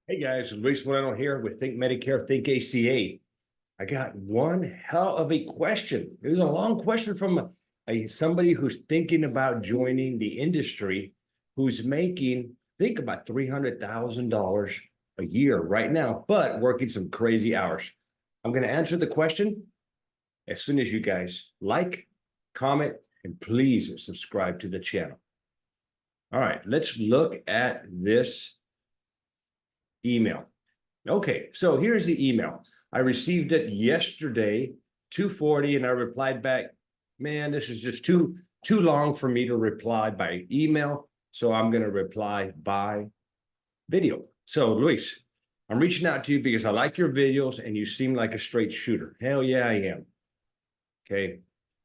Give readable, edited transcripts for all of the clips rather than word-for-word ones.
Hey guys, Luis Moreno here with Think Medicare, Think ACA. I got one hell of a question. It was a long question from somebody who's thinking about joining the industry, who's making, think about $300,000 a year right now, but working some crazy hours. I'm going to answer the question as soon as you guys like, comment, and please subscribe to the channel. All right, let's look at this email. Okay, so here's the email. I received it yesterday, 2:40, and I replied back, man, this is just too long for me to reply by email, so I'm going to reply by video. So, Luis, I'm reaching out to you because I like your videos and you seem like a straight shooter. Hell yeah, I am. Okay.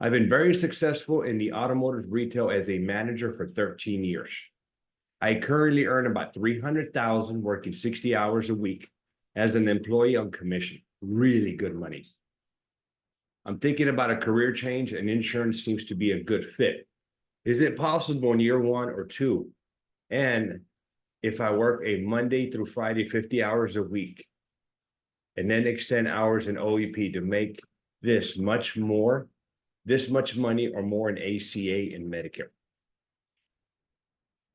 I've been very successful in the automotive retail as a manager for 13 years. I currently earn about $300,000 working 60 hours a week as an employee on commission. Really good money. I'm thinking about a career change and insurance seems to be a good fit. Is it possible in year 1 or 2? And if I work a Monday through Friday, 50 hours a week, and then extend hours in OEP to make this much money or more in ACA and Medicare?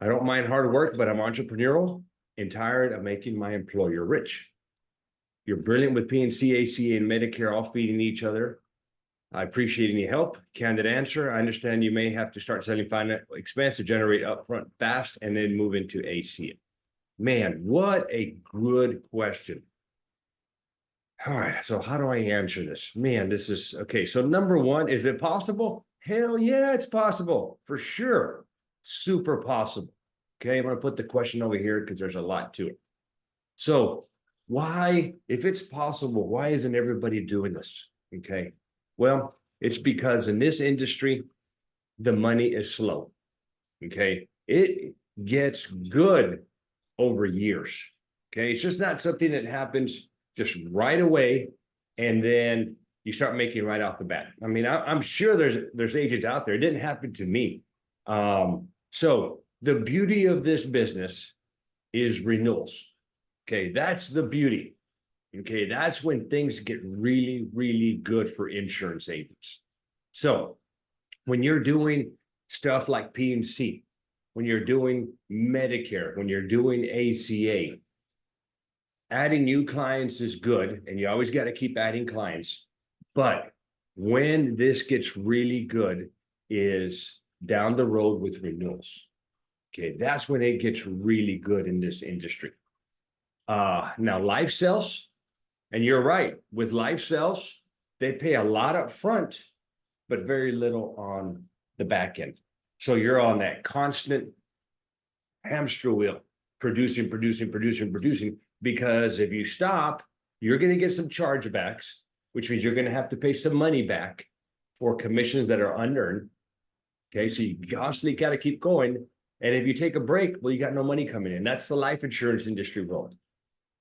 I don't mind hard work, but I'm entrepreneurial and tired of making my employer rich. You're brilliant with P&C, ACA, and Medicare all feeding each other. I appreciate any help. Candid answer. I understand you may have to start selling financial expense to generate upfront fast and then move into ACA. Man, what a good question. All right, so how do I answer this? Man, this is okay. So number one, is it possible? Hell yeah, it's possible for sure. Super possible. Okay, I'm going to put the question over here because there's a lot to it. So why, if it's possible, why isn't everybody doing this? Okay, well, it's because in this industry, the money is slow. Okay, it gets good over years. Okay, it's just not something that happens just right away and then you start making right off the bat. I mean, I'm sure there's agents out there. It didn't happen to me. So the beauty of this business is renewals. Okay, that's the beauty. Okay, that's when things get really, really good for insurance agents. So when you're doing stuff like P&C, when you're doing Medicare, when you're doing ACA, adding new clients is good, and you always got to keep adding clients. But when this gets really good is down the road with renewals. Okay, that's when it gets really good in this industry. Now life sales, and you're right, with life sales, they pay a lot up front, but very little on the back end. So you're on that constant hamster wheel, producing, because if you stop, you're going to get some chargebacks, which means you're going to have to pay some money back for commissions that are unearned. Okay, so you constantly got to keep going. And if you take a break, well, you got no money coming in. That's the life insurance industry world.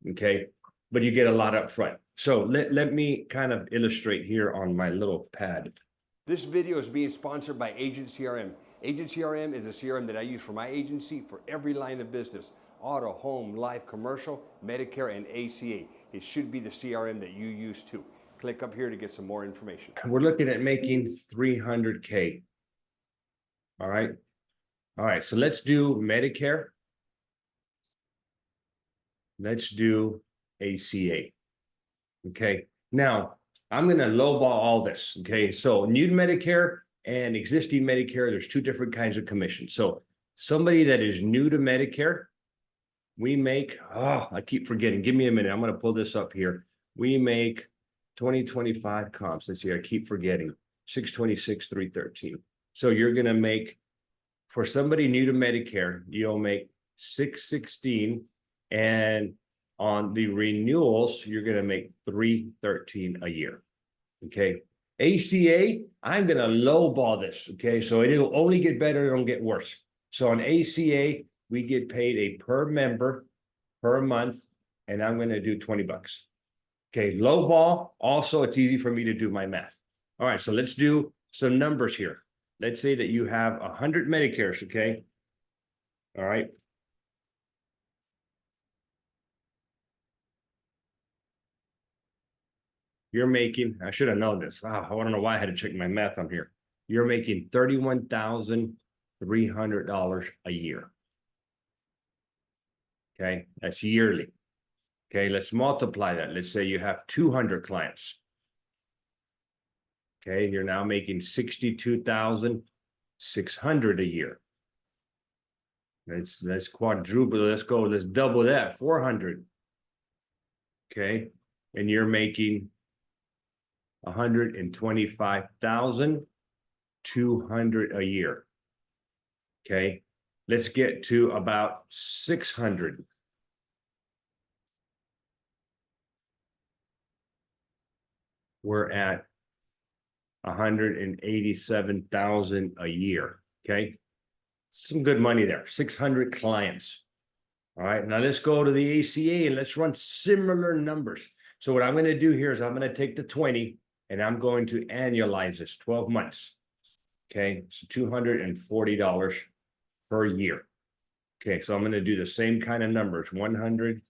Okay, but you get a lot up front. So let me kind of illustrate here on my little pad. This video is being sponsored by Agent CRM. Agent CRM is a CRM that I use for my agency for every line of business: auto, home, life, commercial, Medicare, and ACA. It should be the CRM that you use too. Click up here to get some more information. We're looking at making 300K. All right. All right. So let's do Medicare. Let's do ACA. Okay. Now I'm going to lowball all this. Okay. So new to Medicare and existing Medicare, there's two different kinds of commissions. So somebody that is new to Medicare, we make, I keep forgetting. Give me a minute. I'm going to pull this up here. We make 2025 comps. Let's see. I keep forgetting. 626, 313. So you're going to make, for somebody new to Medicare, you'll make 616, and on the renewals, you're going to make 313 a year. Okay. ACA, I'm going to lowball this. Okay. So it'll only get better. It don't get worse. So on ACA, we get paid a per member per month, and I'm going to do $20. Okay. Lowball. Also, it's easy for me to do my math. All right. So let's do some numbers here. Let's say that you have 100 Medicares. Okay. All right. you're making, I should have known this. I don't know why I had to check my math on here. You're making $31,300 a year. Okay, that's yearly. Okay, let's multiply that. Let's say you have 200 clients. Okay, you're now making $62,600 a year. Let's quadruple. Let's double that. 400. Okay, and you're making $125,200 a year. Okay, let's get to about 600. We're at 187,000 a year. Okay, some good money there. 600 clients. All right, now let's go to the ACA and let's run similar numbers. So what I'm going to do here is I'm going to take the 20 and I'm going to annualize this 12 months. Okay, so $240 per year. Okay, so I'm going to do the same kind of numbers: 100,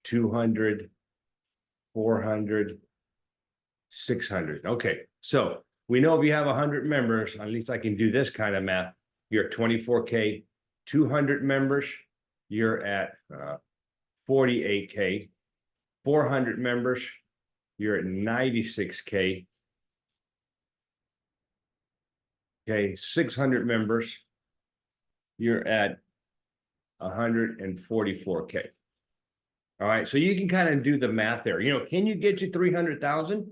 200, 400, 600. Okay, so we know if you have 100 members, at least I can do this kind of math. You're at 24K. 200 members, you're at 48K. 400 members, you're at 96K. Okay, 600 members, you're at 144K. All right, so you can kind of do the math there. You know, can you get to 300,000?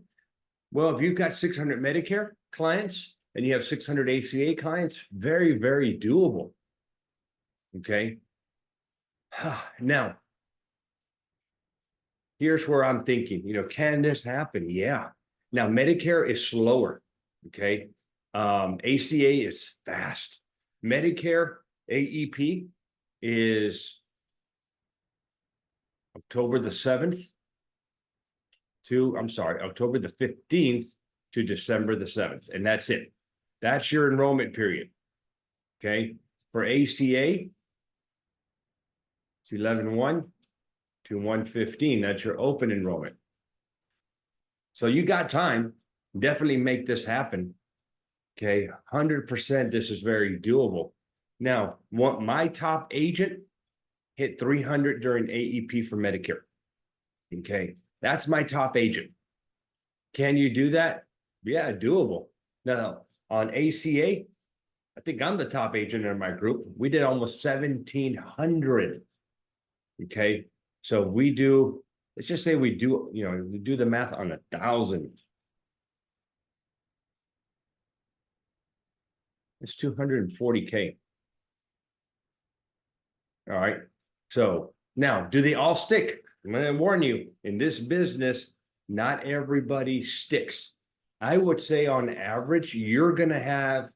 Well, if you've got 600 Medicare clients and you have 600 ACA clients, very, very doable. Okay. Now, here's where I'm thinking, you know, can this happen? Yeah. Now, Medicare is slower. Okay. ACA is fast. Medicare AEP is October the 7th to, October the 15th to December the 7th. And that's it. That's your enrollment period. Okay. For ACA, it's 11/1 to 1/15. That's your open enrollment. So you got time. Definitely make this happen. Okay. 100%. This is very doable. Now, my top agent hit 300 during AEP for Medicare. Okay. That's my top agent. Can you do that? Yeah, doable. Now, on ACA, I think I'm the top agent in my group. We did almost 1,700. Okay. So we do, let's just say we do, you know, we do the math on 1,000. It's 240K. All right. So now, do they all stick? I'm going to warn you, in this business, not everybody sticks. I would say on average, you're going to have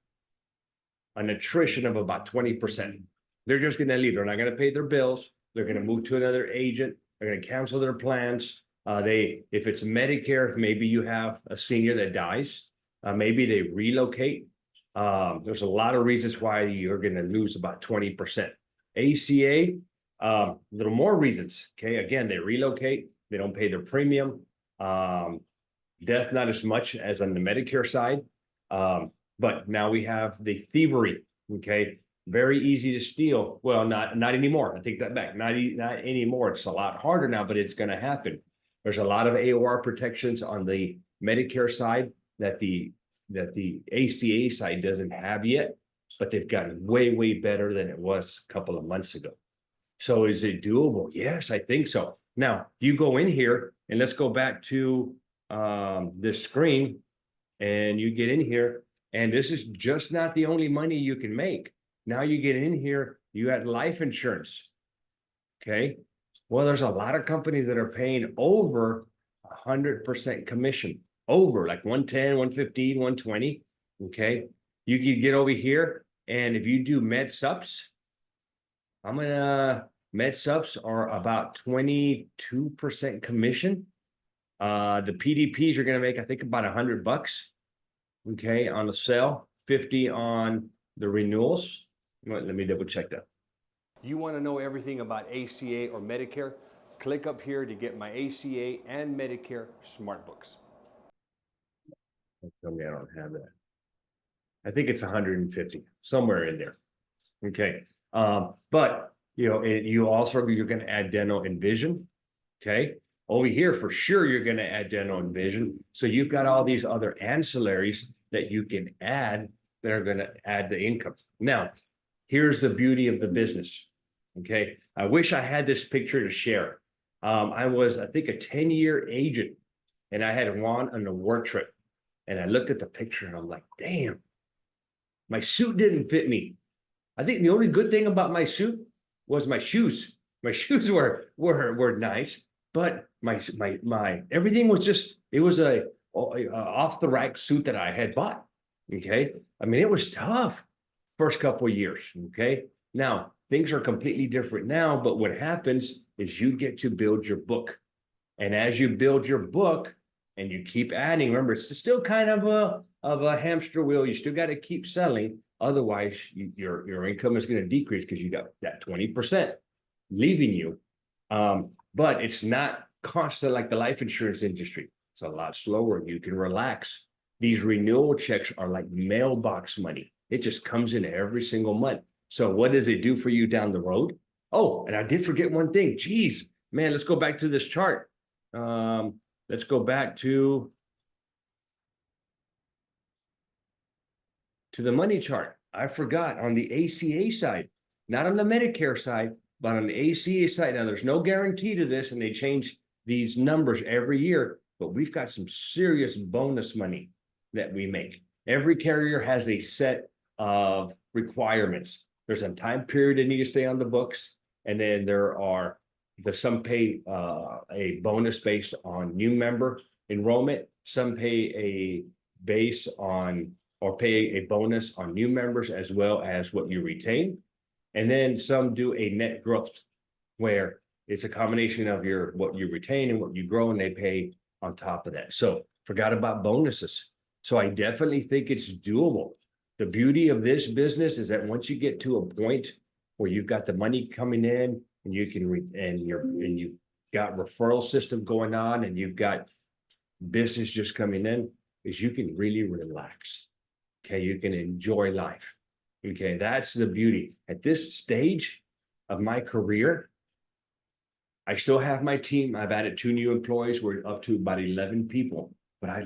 an attrition of about 20%. They're just going to leave. They're not going to pay their bills. They're going to move to another agent. They're going to cancel their plans. If it's Medicare, maybe you have a senior that dies. Maybe they relocate. There's a lot of reasons why you're going to lose about 20%. ACA, a little more reasons. Okay, again, they relocate. They don't pay their premium. Death, not as much as on the Medicare side. But now we have the thievery. Okay, very easy to steal. Well, not anymore. I take that back. Not anymore. It's a lot harder now, but it's going to happen. There's a lot of AOR protections on the Medicare side that the ACA side doesn't have yet, but they've gotten way, way better than it was a couple of months ago. So is it doable? Yes, I think so. Now you go in here and let's go back to this screen and you get in here, and this is just not the only money you can make. Now you get in here, you had life insurance. Okay. Well, there's a lot of companies that are paying over 100% commission, over like 110, 115, 120. Okay. You can get over here, and if you do med subs, med subs are about 22% commission. The PDPs are going to make, I think, about $100. Okay, on the sale, 50 on the renewals. Let me double check that. You want to know everything about ACA or Medicare? Click up here to get my ACA and Medicare Smart Books. Tell me I don't have that. I think it's 150, somewhere in there. Okay, but you know, you also, you're gonna add dental and vision. Okay, over here for sure, you're gonna add dental and vision. So you've got all these other ancillaries that you can add that are gonna add the income. Now, here's the beauty of the business. Okay, I wish I had this picture to share. I was, I think, a 10-year agent, and I had gone on a work trip, and I looked at the picture and I'm like, damn, my suit didn't fit me. I think the only good thing about my suit was my shoes. My shoes were nice, but my everything was just, it was a off the rack suit that I had bought. Okay, I mean, it was tough first couple of years. Okay, now things are completely different now, but what happens is you get to build your book, and as you build your book and you keep adding, remember, it's still kind of a hamster wheel. You still got to keep selling. Otherwise, your income is going to decrease because you got that 20% leaving you. But it's not constant like the life insurance industry. It's a lot slower. You can relax. These renewal checks are like mailbox money. It just comes in every single month. So what does it do for you down the road? Oh, and I did forget one thing. Geez, man, let's go back to this chart. Let's go back to the money chart. I forgot on the ACA side, not on the Medicare side, but on the ACA side. Now, there's no guarantee to this, and they change these numbers every year, but we've got some serious bonus money that we make. Every carrier has a set of requirements. There's a time period they need to stay on the books, and then some pay a bonus based on new member enrollment. Some pay a base on, or pay a bonus on new members as well as what you retain. And then some do a net growth, where it's a combination of what you retain and what you grow, and they pay on top of that. So forgot about bonuses. So I definitely think it's doable. The beauty of this business is that once you get to a point where you've got the money coming in, and you can and you've got referral system going on, and you've got business just coming in, is you can really relax. Okay, you can enjoy life. Okay, that's the beauty. At this stage of my career, I still have my team. I've added 2 new employees. We're up to about 11 people, but I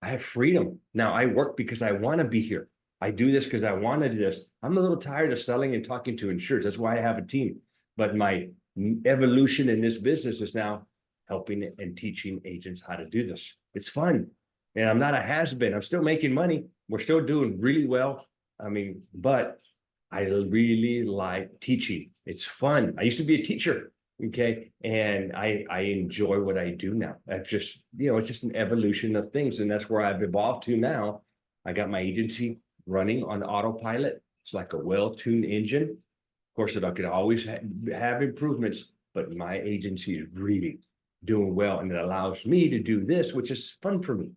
have freedom. Now I work because I want to be here. I do this because I want to do this. I'm a little tired of selling and talking to insurers. That's why I have a team. But my evolution in this business is now helping and teaching agents how to do this. It's fun. And I'm not a has-been. I'm still making money. We're still doing really well. I mean, but I really like teaching. It's fun. I used to be a teacher. Okay. And I enjoy what I do now. I've just, it's just an evolution of things. And that's where I've evolved to now. I got my agency running on autopilot. It's like a well-tuned engine. Of course, I could always have improvements, but my agency is really doing well. And it allows me to do this, which is fun for me.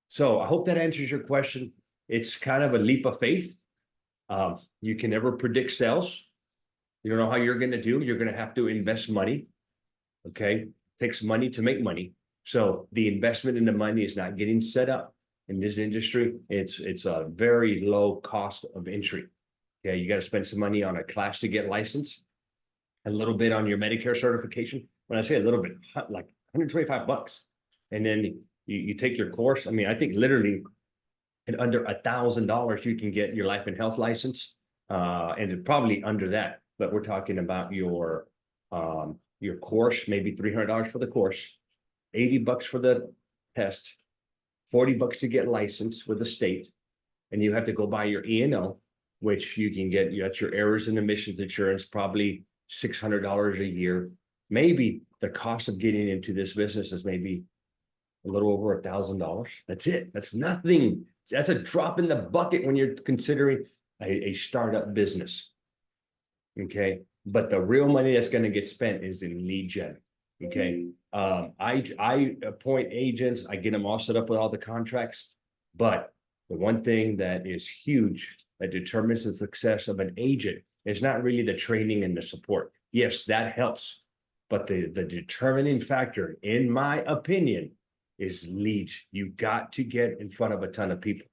So I hope that answers your question. It's kind of a leap of faith. You can never predict sales. You don't know how you're going to do. You're going to have to invest money. Okay. It takes money to make money. So the investment in the money is not getting set up in this industry. It's a very low cost of entry. Okay. You got to spend some money on a class to get licensed, a little bit on your Medicare certification. When I say a little bit, like $125. And then you take your course. I mean, I think literally at under $1,000, you can get your life and health license. And probably under that. But we're talking about your course, maybe $300 for the course, $80 for the test, $40 to get licensed with the state, and you have to go buy your E&O, which you can get. That's your errors and omissions insurance, probably $600 a year. Maybe the cost of getting into this business is maybe a little over $1,000. That's it. That's nothing. That's a drop in the bucket when you're considering a startup business. Okay, but the real money that's going to get spent is in lead gen. Okay, I appoint agents. I get them all set up with all the contracts. But the one thing that is huge that determines the success of an agent is not really the training and the support. Yes, that helps, but the determining factor, in my opinion, is leads. You got to get in front of a ton of people.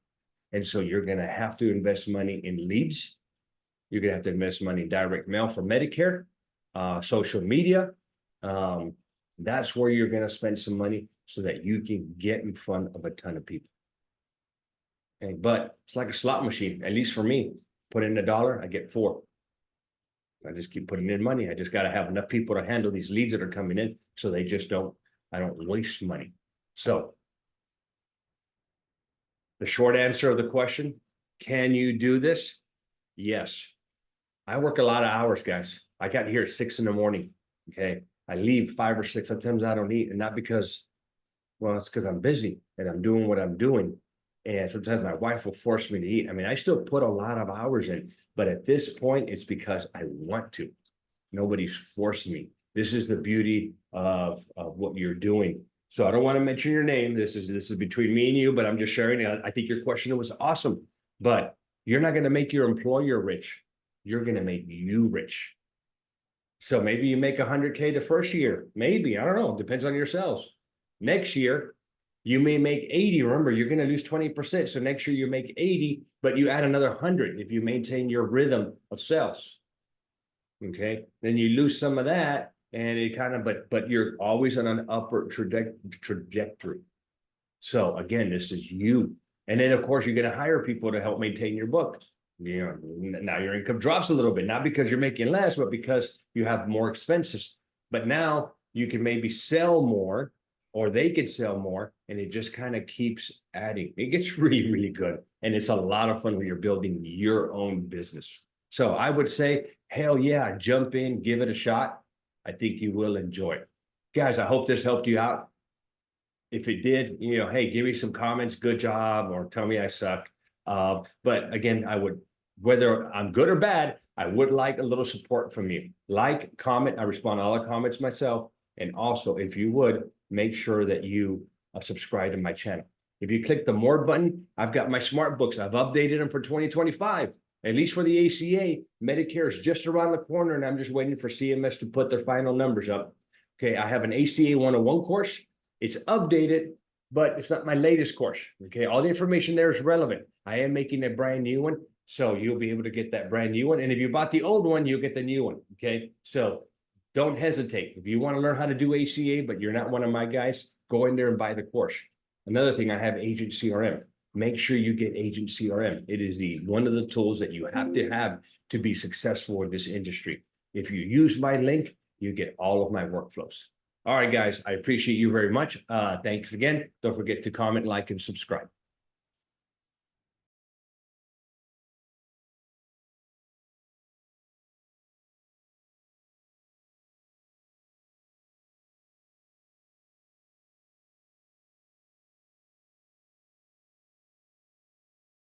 And so you're going to have to invest money in leads. You're going to have to invest money in direct mail for Medicare, social media. That's where you're going to spend some money so that you can get in front of a ton of people. Okay, but it's like a slot machine, at least for me. Put in $1, I get 4. I just keep putting in money. I just got to have enough people to handle these leads that are coming in so they just I don't waste money. So the short answer of the question, can you do this? Yes. I work a lot of hours, guys. I got here at 6 in the morning. Okay. I leave 5 or 6. Sometimes I don't eat, and not because, well, it's because I'm busy and I'm doing what I'm doing. And sometimes my wife will force me to eat. I mean, I still put a lot of hours in, but at this point, it's because I want to. Nobody's forcing me. This is the beauty of what you're doing. So I don't want to mention your name. This is between me and you, but I'm just sharing. I think your question was awesome, but you're not going to make your employer rich. You're going to make you rich. So maybe you make 100K the first year. Maybe, I don't know. It depends on yourselves. Next year, you may make 80. Remember, you're going to lose 20%. So next year you make 80, but you add another 100 if you maintain your rhythm of sales. Okay. Then you lose some of that, and it kind of, but you're always on an upward trajectory. So again, this is you. And then of course you're going to hire people to help maintain your book. You know, now your income drops a little bit, not because you're making less, but because you have more expenses. But now you can maybe sell more, or they could sell more, and it just kind of keeps adding. It gets really, really good. And it's a lot of fun when you're building your own business. So I would say, hell yeah, jump in, give it a shot. I think you will enjoy it. Guys, I hope this helped you out. If it did, you know, hey, give me some comments, good job, or tell me I suck. But again, I would, whether I'm good or bad, I would like a little support from you. Like, comment, I respond to all the comments myself. And also, if you would, make sure that you subscribe to my channel. If you click the more button, I've got my smart books. I've updated them for 2025, at least for the ACA. Medicare is just around the corner, and I'm just waiting for CMS to put their final numbers up. Okay, I have an ACA 101 course. It's updated, but it's not my latest course. Okay, all the information there is relevant. I am making a brand new one, so you'll be able to get that brand new one. And if you bought the old one, you'll get the new one. Okay, so don't hesitate. If you want to learn how to do ACA, but you're not one of my guys, go in there and buy the course. Another thing, I have Agent CRM. Make sure you get Agent CRM. It is one of the tools that you have to be successful in this industry. If you use my link, you get all of my workflows. All right, guys, I appreciate you very much. Thanks again. Don't forget to comment, like, and subscribe.